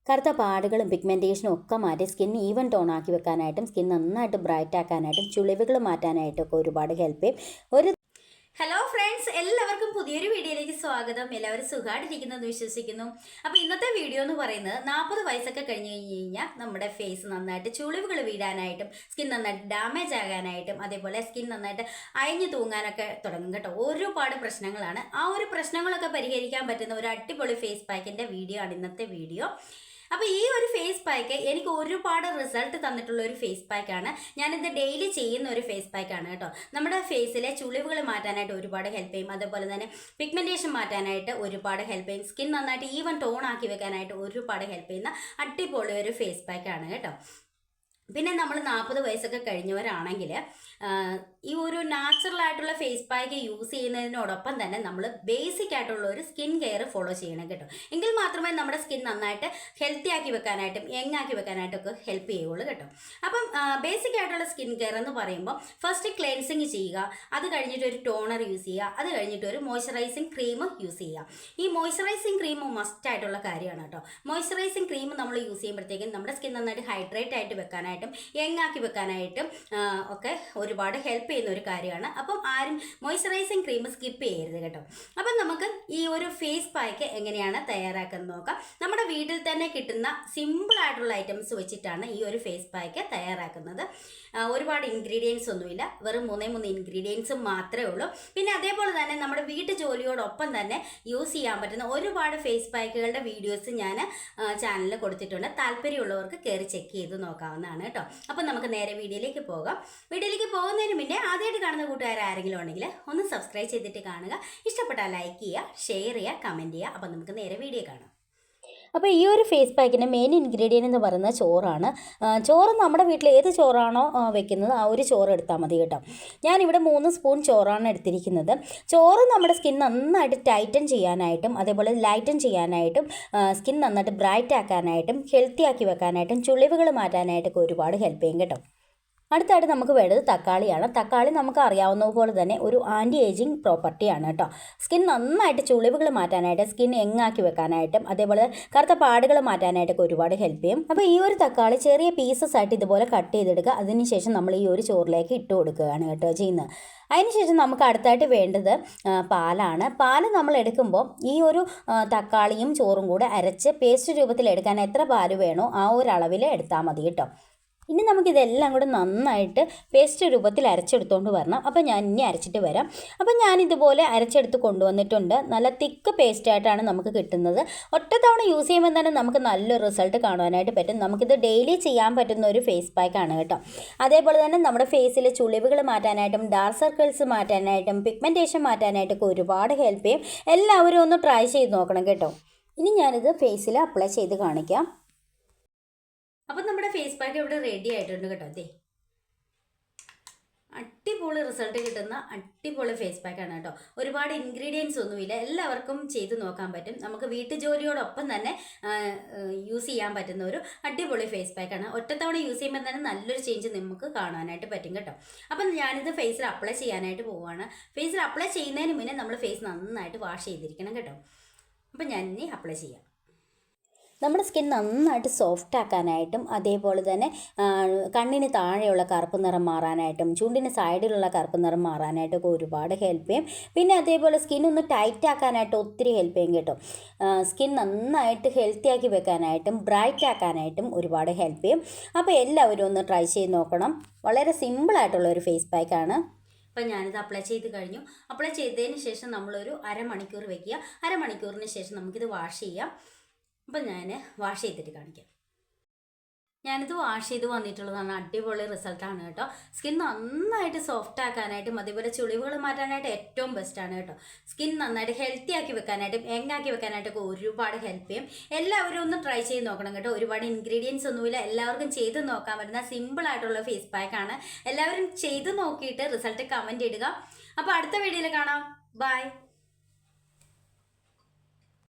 കറുത്ത പാടുകളും പിഗ്മെൻറ്റേഷനും ഒക്കെ മാറ്റി സ്കിൻ ഈവൻ ടോൺ ആക്കി വെക്കാനായിട്ടും സ്കിൻ നന്നായിട്ട് ബ്രൈറ്റ് ആക്കാനായിട്ടും ചുളിവുകൾ മാറ്റാനായിട്ടൊക്കെ ഒരുപാട് ഹെൽപ്പ് ചെയ്യും. ഹലോ ഫ്രണ്ട്സ്, എല്ലാവർക്കും പുതിയൊരു വീഡിയോയിലേക്ക് സ്വാഗതം. എല്ലാവരും സുഖമായിട്ടിരിക്കുന്നെന്ന് വിശ്വസിക്കുന്നു. അപ്പോൾ ഇന്നത്തെ വീഡിയോ എന്ന് പറയുന്നത് 40 വയസ്സൊക്കെ കഴിഞ്ഞ് കഴിഞ്ഞാൽ നമ്മുടെ ഫേസ് നന്നായിട്ട് ചുളിവുകൾ വീഴാനായിട്ടും സ്കിൻ നന്നായിട്ട് ഡാമേജ് ആകാനായിട്ടും അതേപോലെ സ്കിൻ നന്നായിട്ട് അയഞ്ഞു തൂങ്ങാനൊക്കെ തുടങ്ങും കേട്ടോ. ഒരുപാട് പ്രശ്നങ്ങളാണ്. ആ ഒരു പ്രശ്നങ്ങളൊക്കെ പരിഹരിക്കാൻ പറ്റുന്ന ഒരു അടിപൊളി ഫേസ് പാക്കിൻ്റെ വീഡിയോ ആണ് ഇന്നത്തെ വീഡിയോ. അപ്പോൾ ഈ ഒരു ഫേസ് പാക്ക് എനിക്ക് ഒരുപാട് റിസൾട്ട് തന്നിട്ടുള്ള ഒരു ഫേസ് പാക്കാണ്. ഞാനിത് ഡെയിലി ചെയ്യുന്ന ഒരു ഫേസ് പാക്കാണ് കേട്ടോ. നമ്മുടെ ഫേസിലെ ചുളിവുകൾ മാറ്റാനായിട്ട് ഒരുപാട് ഹെൽപ്പ് ചെയ്യും. അതേപോലെ തന്നെ പിഗ്മെൻറ്റേഷൻ മാറ്റാനായിട്ട് ഒരുപാട് ഹെൽപ്പ് ചെയ്യും. സ്കിൻ നന്നായിട്ട് ഈവൻ ടോൺ ആക്കി വെക്കാനായിട്ട് ഒരുപാട് ഹെൽപ്പ് ചെയ്യുന്ന അടിപൊളി ഒരു ഫേസ് പാക്കാണ് കേട്ടോ. പിന്നെ നമ്മൾ 40 വയസ്സൊക്കെ കഴിഞ്ഞവരാണെങ്കിൽ ഈ ഒരു നാച്ചുറൽ ആയിട്ടുള്ള ഫേസ് പാക്ക് യൂസ് ചെയ്യുന്നതിനോടൊപ്പം തന്നെ നമ്മൾ ബേസിക് ആയിട്ടുള്ള ഒരു സ്കിൻ കെയർ ഫോളോ ചെയ്യണം കേട്ടോ. എങ്കിൽ മാത്രമേ നമ്മുടെ സ്കിൻ നന്നായിട്ട് ഹെൽത്തി ആക്കി വെക്കാനായിട്ടും യങ് ആക്കി വെക്കാനായിട്ടൊക്കെ ഹെൽപ്പ് ചെയ്യുള്ളൂ കേട്ടോ. അപ്പം ബേസിക് ആയിട്ടുള്ള സ്കിൻ കെയർ എന്ന് പറയുമ്പോൾ ഫസ്റ്റ് ക്ലെൻസിങ് ചെയ്യുക, അത് കഴിഞ്ഞിട്ട് ഒരു ടോണർ യൂസ് ചെയ്യുക, അത് കഴിഞ്ഞിട്ട് ഒരു മോയ്സ്ചറൈസിങ് ക്രീം യൂസ് ചെയ്യുക. ഈ മോയ്സ്ചറൈസിങ് ക്രീം മസ്റ്റ് ആയിട്ടുള്ള കാര്യമാണ് കേട്ടോ. മോയ്സ്ചറൈസിങ് ക്രീം നമ്മൾ യൂസ് ചെയ്യുമ്പോഴത്തേക്കും നമ്മുടെ സ്കിൻ നന്നായിട്ട് ഹൈഡ്രേറ്റ് ആയിട്ട് വെക്കാനായിട്ടും യങ് ആക്കി വെക്കാനായിട്ടും ഒക്കെ ഒരുപാട് ഹെൽപ്പ് ചെയ്യുന്ന ഒരു കാര്യമാണ്. അപ്പം ആരും മോയ്സ്ചറൈസിങ് ക്രീം സ്കിപ്പ് ചെയ്യരുത് കേട്ടോ. അപ്പം നമുക്ക് ഈ ഒരു ഫേസ് പാക്ക് എങ്ങനെയാണ് തയ്യാറാക്കുന്നത് നോക്കാം. നമ്മുടെ വീട്ടിൽ തന്നെ കിട്ടുന്ന സിമ്പിൾ ആയിട്ടുള്ള ഐറ്റംസ് വെച്ചിട്ടാണ് ഈ ഒരു ഫേസ് പാക്ക് തയ്യാറാക്കുന്നത്. ഒരുപാട് ഇൻഗ്രീഡിയൻസ് ഒന്നുമില്ല, വെറും 3 ഇൻഗ്രീഡിയൻസ് മാത്രമേ ഉള്ളൂ. പിന്നെ അതേപോലെ തന്നെ നമ്മുടെ വീട്ടു ജോലിയോടൊപ്പം തന്നെ യൂസ് ചെയ്യാൻ പറ്റുന്ന ഒരുപാട് ഫേസ് പാക്കുകളുടെ വീഡിയോസ് ഞാൻ ചാനലിൽ കൊടുത്തിട്ടുണ്ട്. താല്പര്യമുള്ളവർക്ക് കയറി ചെക്ക് ചെയ്ത് നോക്കാവുന്നതാണ് കേട്ടോ. അപ്പം നമുക്ക് നേരെ വീഡിയോയിലേക്ക് പോകാം. വീഡിയോയിലേക്ക് പോകുന്നതിന് മുന്നേ ആദ്യമായിട്ട് കാണുന്ന കൂട്ടുകാരെങ്കിലും ഉണ്ടെങ്കിൽ ഒന്ന് സബ്സ്ക്രൈബ് ചെയ്തിട്ട് കാണുക. ഇഷ്ടപ്പെട്ടാൽ ലൈക്ക് ചെയ്യുക, ഷെയർ ചെയ്യുക, കമൻറ്റ് ചെയ്യുക. അപ്പം നമുക്ക് നേരെ വീഡിയോ കാണാം. അപ്പോൾ ഈ ഒരു ഫേസ് പാക്കിൻ്റെ മെയിൻ ഇൻഗ്രീഡിയൻ്റ് എന്ന് പറയുന്നത് ചോറാണ്. ചോറ് നമ്മുടെ വീട്ടിൽ ഏത് ചോറാണോ വെക്കുന്നത് ആ ഒരു ചോറ് എടുത്താൽ മതി കേട്ടോ. ഞാനിവിടെ 3 സ്പൂൺ ചോറാണ് എടുത്തിരിക്കുന്നത്. ചോറ് നമ്മുടെ സ്കിൻ നന്നായിട്ട് ടൈറ്റൻ ചെയ്യാനായിട്ടും അതേപോലെ ലൈറ്റൻ ചെയ്യാനായിട്ടും സ്കിൻ നന്നായിട്ട് ബ്രൈറ്റ് ആക്കാനായിട്ടും ഹെൽത്തി ആക്കി വെക്കാനായിട്ടും ചുളിവുകൾ മാറ്റാനായിട്ടൊക്കെ ഒരുപാട് ഹെൽപ്പ് ചെയ്യും കേട്ടോ. അടുത്തായിട്ട് നമുക്ക് വേണ്ടത് തക്കാളിയാണ്. തക്കാളി നമുക്ക് അറിയാവുന്നതുപോലെ തന്നെ ഒരു ആൻറ്റി ഏജിങ് പ്രോപ്പർട്ടിയാണ് കേട്ടോ. സ്കിൻ നന്നായിട്ട് ചുളിവുകൾ മാറ്റാനായിട്ട് സ്കിൻ യങ്ങാക്കി വെക്കാനായിട്ടും അതേപോലെ കറുത്ത പാടുകൾ മാറ്റാനായിട്ടൊക്കെ ഒരുപാട് ഹെൽപ്പ് ചെയ്യും. അപ്പോൾ ഈ ഒരു തക്കാളി ചെറിയ പീസസ് ആയിട്ട് ഇതുപോലെ കട്ട് ചെയ്തെടുക്കുക. അതിനുശേഷം നമ്മൾ ഈ ഒരു ചോറിലേക്ക് ഇട്ട് കൊടുക്കുകയാണ് കേട്ടോ ചെയ്യുന്നത്. അതിനുശേഷം നമുക്ക് അടുത്തായിട്ട് വേണ്ടത് പാലാണ്. പാല് നമ്മൾ എടുക്കുമ്പോൾ ഈ ഒരു തക്കാളിയും ചോറും കൂടെ അരച്ച് പേസ്റ്റ് രൂപത്തിൽ എടുക്കാൻ എത്ര പാല് വേണോ ആ ഒരു അളവിൽ എടുത്താൽ മതി കേട്ടോ. ഇനി നമുക്കിതെല്ലാം കൂടെ നന്നായിട്ട് പേസ്റ്റ് രൂപത്തിൽ അരച്ചെടുത്തുകൊണ്ട് വരണം. അപ്പോൾ ഞാൻ ഇനി അരച്ചിട്ട് വരാം. അപ്പോൾ ഞാനിതുപോലെ അരച്ചെടുത്ത് കൊണ്ടുവന്നിട്ടുണ്ട്. നല്ല തിക്ക് പേസ്റ്റായിട്ടാണ് നമുക്ക് കിട്ടുന്നത്. ഒറ്റത്തവണ യൂസ് ചെയ്യുമ്പോൾ തന്നെ നമുക്ക് നല്ലൊരു റിസൾട്ട് കാണുവാനായിട്ട് പറ്റും. നമുക്കിത് ഡെയിലി ചെയ്യാൻ പറ്റുന്ന ഒരു ഫേസ് പാക്കാണ് കേട്ടോ. അതേപോലെ തന്നെ നമ്മുടെ ഫേസിലെ ചുളിവുകൾ മാറ്റാനായിട്ടും ഡാർക്ക് സർക്കിൾസ് മാറ്റാനായിട്ടും പിഗ്മെൻറ്റേഷൻ മാറ്റാനായിട്ടൊക്കെ ഒരുപാട് ഹെൽപ്പ് ചെയ്യും. എല്ലാവരും ഒന്ന് ട്രൈ ചെയ്ത് നോക്കണം കേട്ടോ. ഇനി ഞാനിത് ഫേസിൽ അപ്ലൈ ചെയ്ത് കാണിക്കാം. അപ്പം നമ്മുടെ ഫേസ് പാക്ക് ഇവിടെ റെഡി ആയിട്ടുണ്ട് കേട്ടോ. അതെ, അടിപൊളി റിസൾട്ട് കിട്ടുന്ന അടിപൊളി ഫേസ് പാക്കാണ് കേട്ടോ. ഒരുപാട് ഇൻഗ്രീഡിയൻസ് ഒന്നുമില്ല, എല്ലാവർക്കും ചെയ്ത് നോക്കാൻ പറ്റും. നമുക്ക് വീട്ടു ജോലിയോടൊപ്പം തന്നെ യൂസ് ചെയ്യാൻ പറ്റുന്ന ഒരു അടിപൊളി ഫേസ് പാക്കാണ്. ഒറ്റത്തവണ യൂസ് ചെയ്യുമ്പോൾ തന്നെ നല്ലൊരു ചേഞ്ച് നമുക്ക് കാണാനായിട്ട് പറ്റും കേട്ടോ. അപ്പം ഞാനിത് ഫേസിൽ അപ്ലൈ ചെയ്യാനായിട്ട് പോവുകയാണ്. ഫേസിൽ അപ്ലൈ ചെയ്യുന്നതിന് മുന്നേ നമ്മൾ ഫേസ് നന്നായിട്ട് വാഷ് ചെയ്തിരിക്കണം കേട്ടോ. അപ്പം ഞാൻ ഇനി അപ്ലൈ ചെയ്യാം. നമ്മുടെ സ്കിൻ നന്നായിട്ട് സോഫ്റ്റ് ആക്കാനായിട്ടും അതേപോലെ തന്നെ കണ്ണിന് താഴെയുള്ള കറുപ്പ് നിറം മാറാനായിട്ടും ചുണ്ടിന് സൈഡിലുള്ള കറുപ്പ് നിറം മാറാനായിട്ടൊക്കെ ഒരുപാട് ഹെൽപ്പ് ചെയ്യും. പിന്നെ അതേപോലെ സ്കിൻ ഒന്ന് ടൈറ്റ് ആക്കാനായിട്ട് ഒത്തിരി ഹെൽപ്പ് ചെയ്യും കേട്ടോ. സ്കിൻ നന്നായിട്ട് ഹെൽത്തി ആക്കി വെക്കാനായിട്ടും ബ്രൈറ്റ് ആക്കാനായിട്ടും ഒരുപാട് ഹെൽപ്പ് ചെയ്യും. അപ്പോൾ എല്ലാവരും ഒന്ന് ട്രൈ ചെയ്ത് നോക്കണം. വളരെ സിമ്പിളായിട്ടുള്ള ഒരു ഫേസ് പാക്കാണ്. അപ്പം ഞാനിത് അപ്ലൈ ചെയ്ത് കഴിഞ്ഞു. അപ്ലൈ ചെയ്തതിന് ശേഷം നമ്മളൊരു അരമണിക്കൂർ വയ്ക്കുക. അരമണിക്കൂറിന് ശേഷം നമുക്കിത് വാഷ് ചെയ്യാം. അപ്പം ഞാൻ വാഷ് ചെയ്തിട്ട് കാണിക്കാം. ഞാനിത് വാഷ് ചെയ്ത് വന്നിട്ടുള്ളതാണ്. അടിപൊളി റിസൾട്ടാണ് കേട്ടോ. സ്കിൻ നന്നായിട്ട് സോഫ്റ്റ് ആക്കാനായിട്ടും അതേപോലെ ചുളിവുകൾ മാറ്റാനായിട്ട് ഏറ്റവും ബെസ്റ്റാണ് കേട്ടോ. സ്കിൻ നന്നായിട്ട് ഹെൽത്തി ആക്കി വെക്കാനായിട്ടും യങ്ങാക്കി വെക്കാനായിട്ടൊക്കെ ഒരുപാട് ഹെൽപ്പ് ചെയ്യും. എല്ലാവരും ഒന്ന് ട്രൈ ചെയ്ത് നോക്കണം കേട്ടോ. ഒരുപാട് ഇൻഗ്രീഡിയൻസ് ഒന്നുമില്ല, എല്ലാവർക്കും ചെയ്ത് നോക്കാൻ പറ്റുന്ന സിമ്പിൾ ആയിട്ടുള്ള ഫേസ് പാക്കാണ്. എല്ലാവരും ചെയ്ത് നോക്കിയിട്ട് റിസൾട്ട് കമൻറ്റ് ഇടുക. അപ്പോൾ അടുത്ത വീഡിയോയിൽ കാണാം. ബൈ.